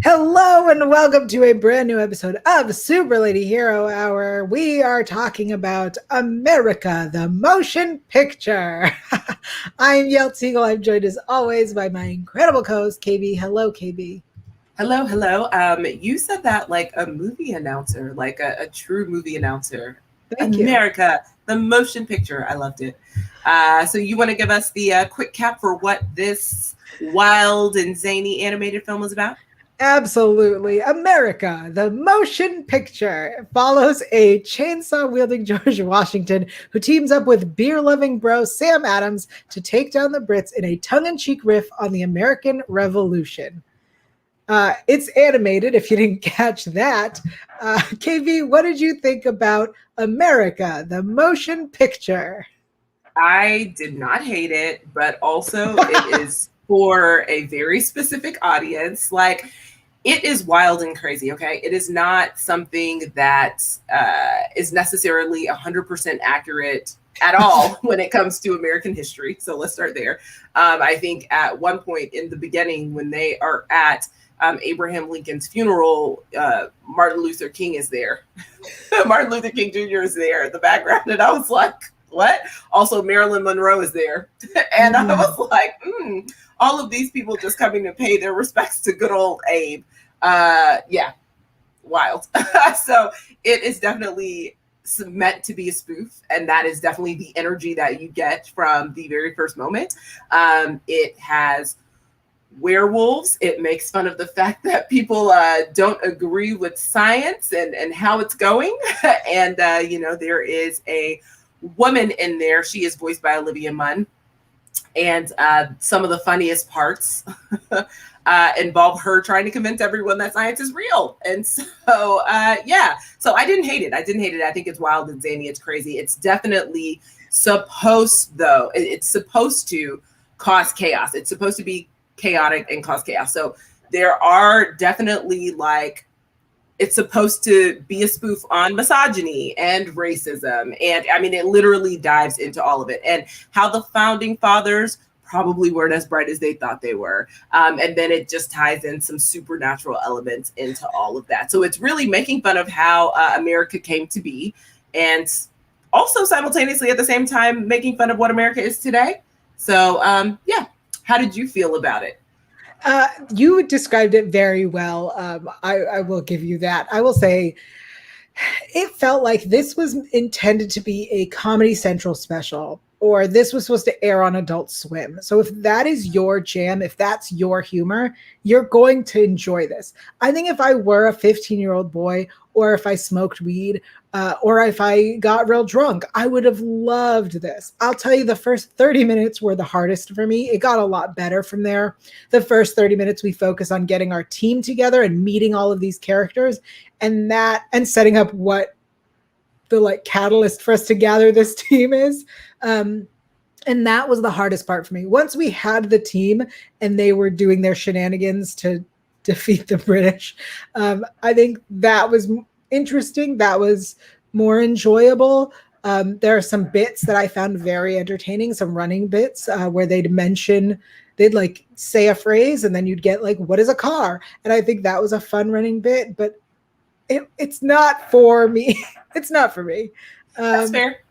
Hello and welcome to a brand new episode of Super Lady Hero Hour. We are talking about America, the motion picture. I'm Yael Tygiel. I'm joined as always by my incredible co-host, Kay-B. Hello, Kay-B. Hello. You said that like a movie announcer, like a true movie announcer. Thank you. America, the motion picture. I loved it. So you want to give us the quick cap for what this wild and zany animated film is about? Absolutely. America, the motion picture, follows a chainsaw wielding George Washington who teams up with beer loving bro Sam Adams to take down the Brits in a tongue in cheek riff on the American Revolution. It's animated, if you didn't catch that. KV, what did you think about America, the motion picture? I did not hate it, but also it is for a very specific audience. Like, it is wild and crazy, okay? It is not something that is necessarily 100% accurate at all when it comes to American history. So let's start there. I think at one point in the beginning, when they are at Abraham Lincoln's funeral, Martin Luther King is there. Martin Luther King Jr. is there in the background. And I was like, what? Also, Marilyn Monroe is there. And I was like, all of these people just coming to pay their respects to good old Abe. Yeah, wild. So it is definitely meant to be a spoof. And that is definitely the energy that you get from the very first moment. It has werewolves. It makes fun of the fact that people don't agree with science and how it's going. And, there is a woman in there. She is voiced by Olivia Munn. And some of the funniest parts involve her trying to convince everyone that science is real. And so, so I didn't hate it. I think it's wild and zany. It's crazy. It's definitely supposed to cause chaos. It's supposed to be chaotic and cause chaos. So there are definitely it's supposed to be a spoof on misogyny and racism. And I mean, it literally dives into all of it and how the founding fathers probably weren't as bright as they thought they were. And then it just ties in some supernatural elements into all of that. So it's really making fun of how America came to be, and also simultaneously at the same time making fun of what America is today. So how did you feel about it? You described it very well. I will give you that. I will say it felt like this was intended to be a Comedy Central special, or this was supposed to air on Adult Swim. So if that is your jam, if that's your humor, you're going to enjoy this. I think if I were a 15-year-old boy, or if I smoked weed, or if I got real drunk, I would have loved this. I'll tell you, the first 30 minutes were the hardest for me. It got a lot better from there. The first 30 minutes, we focus on getting our team together and meeting all of these characters, and setting up what the catalyst for us to gather this team is. And that was the hardest part for me. Once we had the team and they were doing their shenanigans to defeat the British, I think that was interesting. That was more enjoyable. There are some bits that I found very entertaining, some running bits where they'd say a phrase and then you'd get what is a car? And I think that was a fun running bit, but it's not for me. It's not for me. That's fair.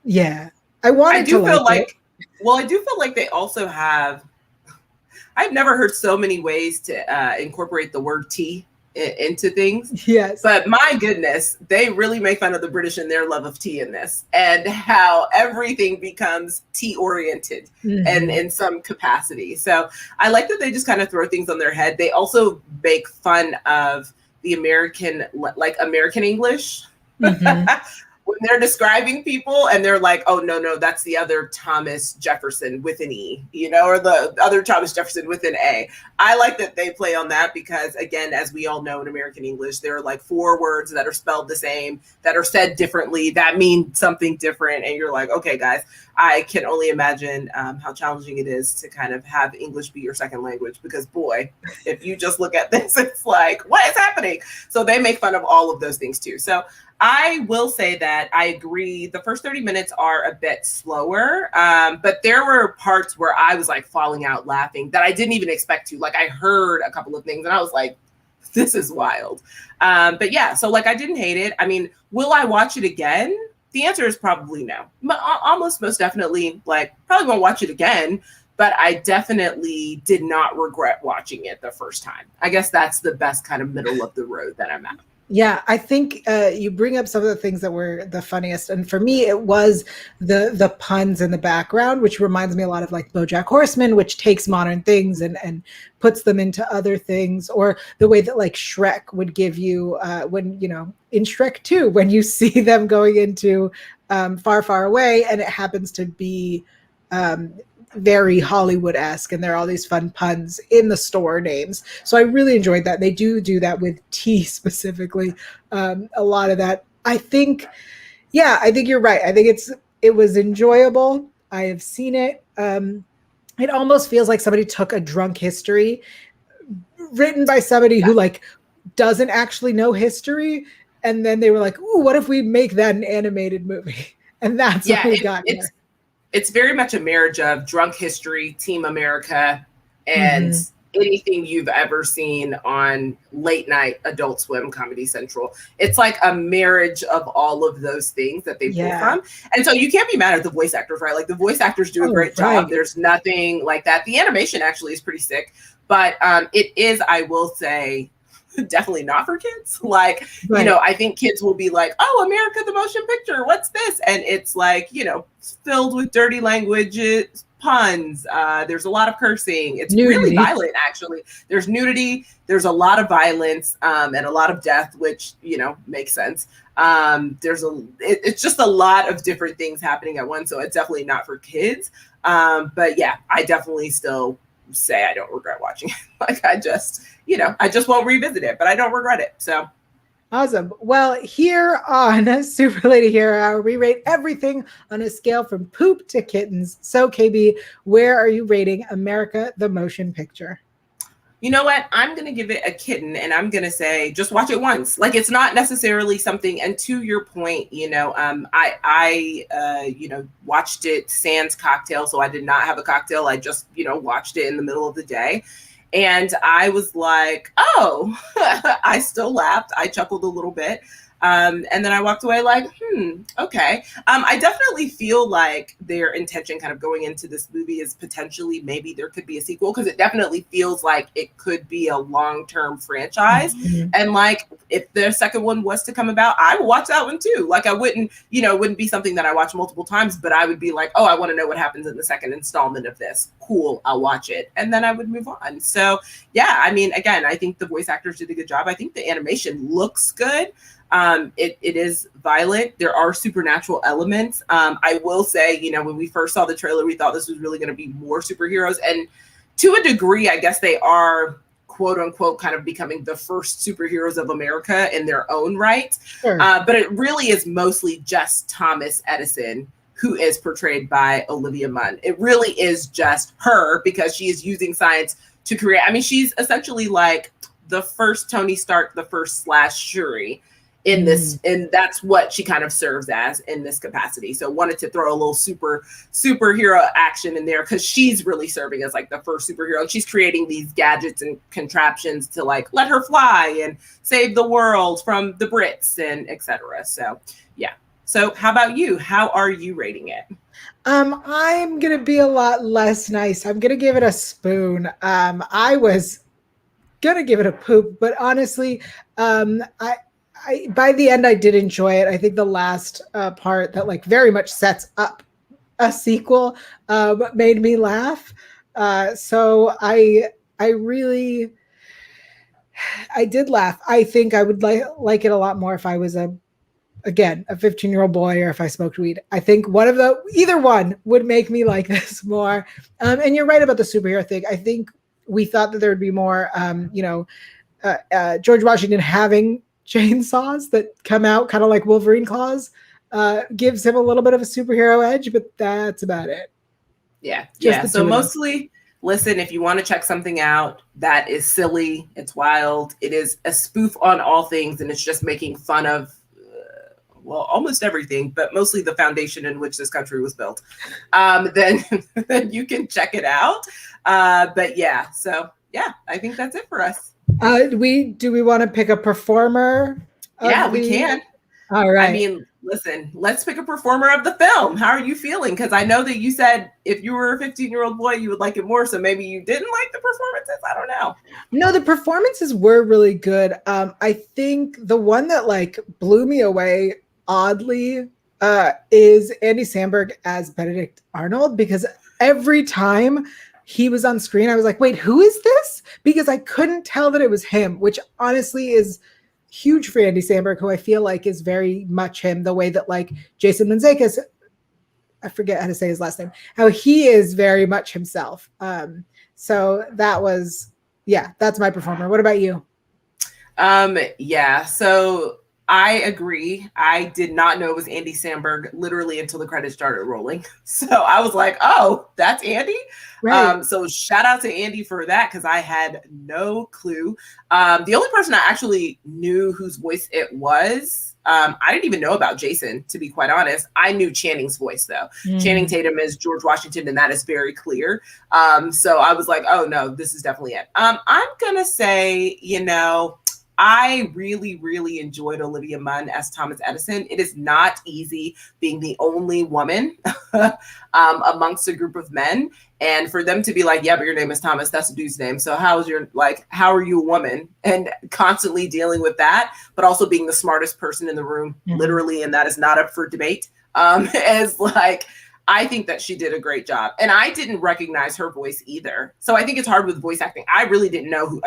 Yeah. I do feel like they also have, I've never heard so many ways to incorporate the word tea into things. Yes. But my goodness, they really make fun of the British and their love of tea in this, and how everything becomes tea oriented and in some capacity. So I like that they just kind of throw things on their head. They also make fun of the American English. When they're describing people and they're like, oh, no, that's the other Thomas Jefferson with an E, or the other Thomas Jefferson with an A. I like that they play on that because, again, as we all know in American English, there are 4 words that are spelled the same, that are said differently, that mean something different. And you're like, okay, guys, I can only imagine how challenging it is to kind of have English be your second language, because boy, if you just look at this, it's like, what is happening? So they make fun of all of those things too. So I will say that I agree. The first 30 minutes are a bit slower, but there were parts where I was falling out laughing that I didn't even expect to. I heard a couple of things and I was like, this is wild. But yeah, so like I didn't hate it. I mean, will I watch it again? The answer is probably no. Almost most definitely, like probably won't watch it again, but I definitely did not regret watching it the first time. I guess that's the best kind of middle of the road that I'm at. Yeah, I think you bring up some of the things that were the funniest, and for me, it was the puns in the background, which reminds me a lot of like BoJack Horseman, which takes modern things and puts them into other things, or the way that like Shrek would give you when in Shrek 2, when you see them going into Far, Far Away, and it happens to be very Hollywood-esque, and there are all these fun puns in the store names. So I really enjoyed that. They do that with tea specifically. A lot of that. I think you're right. I think it was enjoyable. I have seen it. It almost feels like somebody took a drunk history written by somebody who like doesn't actually know history, and then they were like, "Ooh, what if we make that an animated movie?" And that's what we got. It's very much a marriage of drunk history, Team America, and anything you've ever seen on late night Adult Swim, Comedy Central. It's like a marriage of all of those things that they pull from. And so you can't be mad at the voice actors, right? Like the voice actors do a great job. There's nothing like that. The animation actually is pretty sick, but it is, I will say, definitely not for kids. Like, I think kids will be like, "Oh, America the Motion Picture, what's this?" And it's like, filled with dirty language, puns. There's a lot of cursing. It's really violent, actually. There's nudity. There's a lot of violence and a lot of death, which, makes sense. It's just a lot of different things happening at once. So it's definitely not for kids. But yeah, I definitely still say I don't regret watching it. Like I just won't revisit it, but I don't regret it. So awesome. Well, here on Super Lady Hero Hour, we rate everything on a scale from poop to kittens. So Kay-B, where are you rating America the Motion Picture? You know what? I'm going to give it a kitten, and I'm going to say just watch it once. Like it's not necessarily something. And to your point, I watched it sans cocktail, so I did not have a cocktail. I just watched it in the middle of the day, and I was like, oh, I still laughed. I chuckled a little bit. And then I walked away like, okay. I definitely feel like their intention kind of going into this movie is potentially maybe there could be a sequel, because it definitely feels like it could be a long-term franchise. And like if the second one was to come about, I would watch that one too. Like I wouldn't, it wouldn't be something that I watch multiple times, but I would be like, oh, I want to know what happens in the second installment of this. Cool, I'll watch it. And then I would move on. So yeah, I mean, again, I think the voice actors did a good job. I think the animation looks good. It is violent. There are supernatural elements. I will say, when we first saw the trailer, we thought this was really going to be more superheroes. And to a degree, I guess they are, quote unquote, kind of becoming the first superheroes of America in their own right. Sure. But it really is mostly just Thomas Edison, who is portrayed by Olivia Munn. It really is just her, because she is using science to create. I mean, she's essentially like the first Tony Stark, the first Shuri in this, and that's what she kind of serves as in this capacity. So wanted to throw a little superhero action in there, because she's really serving as like the first superhero. And she's creating these gadgets and contraptions to like let her fly and save the world from the Brits and etc. So yeah. So how about you? How are you rating it? I'm gonna be a lot less nice. I'm gonna give it a spoon. I was gonna give it a poop, but honestly, I by the end I did enjoy it. I think the last part that like very much sets up a sequel made me laugh. So I did laugh. I think I would like it a lot more if I was a 15-year-old boy, or if I smoked weed. I think either one would make me like this more. And you're right about the superhero thing. I think we thought that there would be more, George Washington having chainsaws that come out kind of like Wolverine claws gives him a little bit of a superhero edge, but that's about it. Yeah. So mostly, listen, if you want to check something out that is silly, it's wild, it is a spoof on all things, and it's just making fun of almost everything, but mostly the foundation in which this country was built, then you can check it out. But yeah, so yeah, I think that's it for us. Do we want to pick a performer Yeah, of we the? can. All I right. mean, listen, let's pick a performer of the film. How are you feeling? Because I know that you said if you were a 15-year-old boy, you would like it more. So maybe you didn't like the performances. I don't know. No, the performances were really good. I think the one that like blew me away oddly is Andy Samberg as Benedict Arnold, because every time he was on screen, I was like, wait, who is this? Because I couldn't tell that it was him, which honestly is huge for Andy Samberg, who I feel like is very much him, the way that like Jason Mantzoukas, I forget how to say his last name, how he is very much himself. So that was, yeah, that's my performer. What about you? Yeah, so I agree. I did not know it was Andy Samberg literally until the credits started rolling. So I was like, oh, that's Andy. Right. So shout out to Andy for that because I had no clue. The only person I actually knew whose voice it was, I didn't even know about Jason, to be quite honest. I knew Channing's voice though. Channing Tatum is George Washington, and that is very clear. So I was like, oh no, this is definitely it. I'm gonna say, I really, really enjoyed Olivia Munn as Thomas Edison. It is not easy being the only woman amongst a group of men. And for them to be like, yeah, but your name is Thomas, that's a dude's name. So how are you a woman? And constantly dealing with that, but also being the smartest person in the room, literally, and that is not up for debate. As like, I think that she did a great job. And I didn't recognize her voice either. So I think it's hard with voice acting. I really didn't know who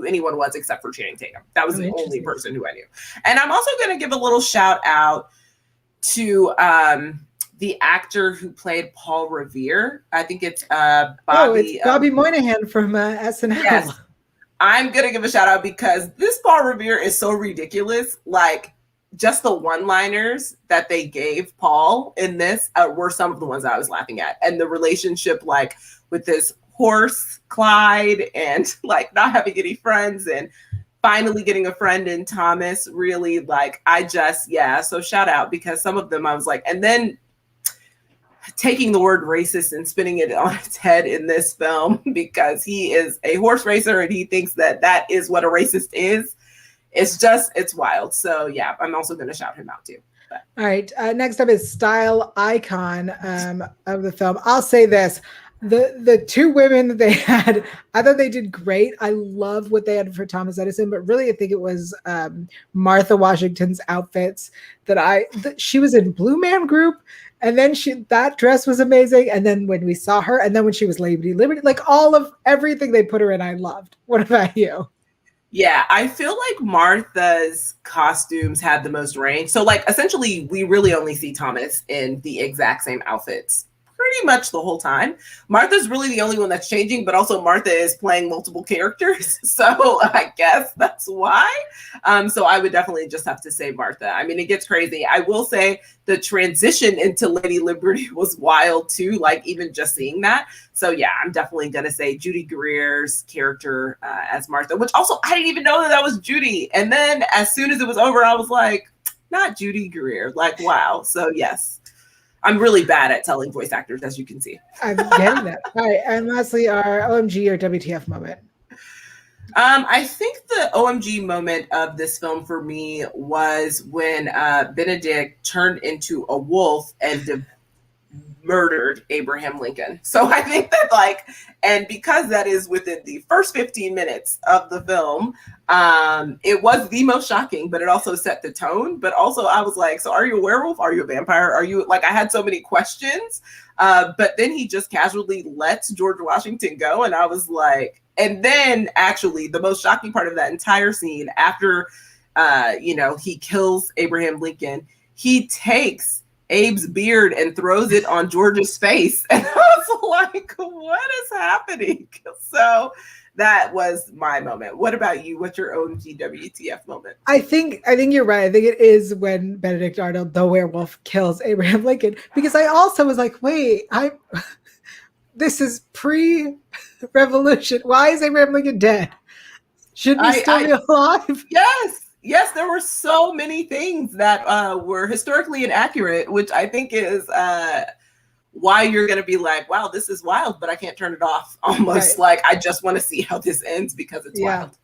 anyone was except for Channing Tatum. That was the only person who I knew. And I'm also going to give a little shout out to the actor who played Paul Revere. I think it's Bobby. Oh, it's Bobby Moynihan from SNL. Yes. I'm going to give a shout out because this Paul Revere is so ridiculous. Like, just the one-liners that they gave Paul in this were some of the ones I was laughing at. And the relationship, like, with this horse, Clyde, and, like, not having any friends and finally getting a friend in Thomas, really, like, so shout out, because some of them I was like, and then taking the word racist and spinning it on its head in this film because he is a horse racer and he thinks that that is what a racist is. It's wild. So yeah, I'm also going to shout him out too. But. All right. Next up is style icon of the film. I'll say this. The two women that they had, I thought they did great. I love what they had for Thomas Edison, but really I think it was Martha Washington's outfits she was in Blue Man Group, and then that dress was amazing. And then when we saw her, and then when she was Lady Liberty, like all of everything they put her in, I loved. What about you? Yeah, I feel like Martha's costumes had the most range. So like essentially we really only see Thomas in the exact same outfits pretty much the whole time. Martha's really the only one that's changing, but also Martha is playing multiple characters. So I guess that's why. So I would definitely just have to say Martha. I mean, it gets crazy. I will say the transition into Lady Liberty was wild too, like even just seeing that. So yeah, I'm definitely going to say Judy Greer's character as Martha, which also I didn't even know that was Judy. And then as soon as it was over, I was like, not Judy Greer. Like, wow. So yes. I'm really bad at telling voice actors, as you can see. I'm getting that. All right. And lastly, our OMG or WTF moment. I think the OMG moment of this film for me was when Benedict turned into a wolf and murdered Abraham Lincoln. So I think that and because that is within the first 15 minutes of the film, it was the most shocking, but it also set the tone. But also I was like, so are you a werewolf? Are you a vampire? Are you I had so many questions, but then he just casually lets George Washington go. And I was like, and then actually the most shocking part of that entire scene after, he kills Abraham Lincoln, he takes Abe's beard and throws it on George's face. And I was like, what is happening? So that was my moment. What about you? What's your own GWTF moment? I think you're right. I think it is when Benedict Arnold, the werewolf, kills Abraham Lincoln, because I also was like, wait, this is pre-revolution. Why is Abraham Lincoln dead? Should he still be alive? Yes, there were so many things that were historically inaccurate, which I think is why you're going to be like, wow, this is wild, but I can't turn it off. Almost right. Like I just want to see how this ends because it's wild.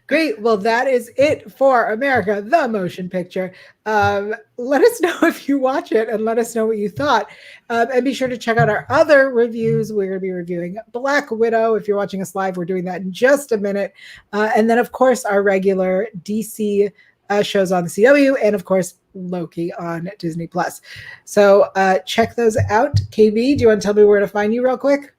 Great. Well, that is it for America, the Motion Picture. Let us know if you watch it and let us know what you thought. And be sure to check out our other reviews. We're going to be reviewing Black Widow. If you're watching us live, we're doing that in just a minute. And then, of course, our regular DC shows on the CW, and of course, Loki on Disney Plus. So check those out. Kay-B, do you want to tell me where to find you real quick?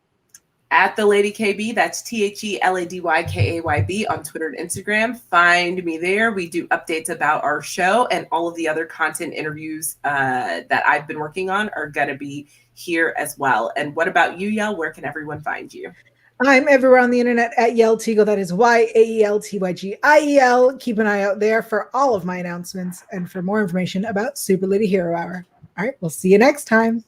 At the Lady Kay-B, that's TheLadyKayB on Twitter and Instagram. Find me there. We do updates about our show, and all of the other content interviews that I've been working on are going to be here as well. And what about you, Yael? Where can everyone find you? I'm everywhere on the internet at Yael Tygiel. That is YaelTygiel. Keep an eye out there for all of my announcements and for more information about Super Lady Hero Hour. All right, we'll see you next time.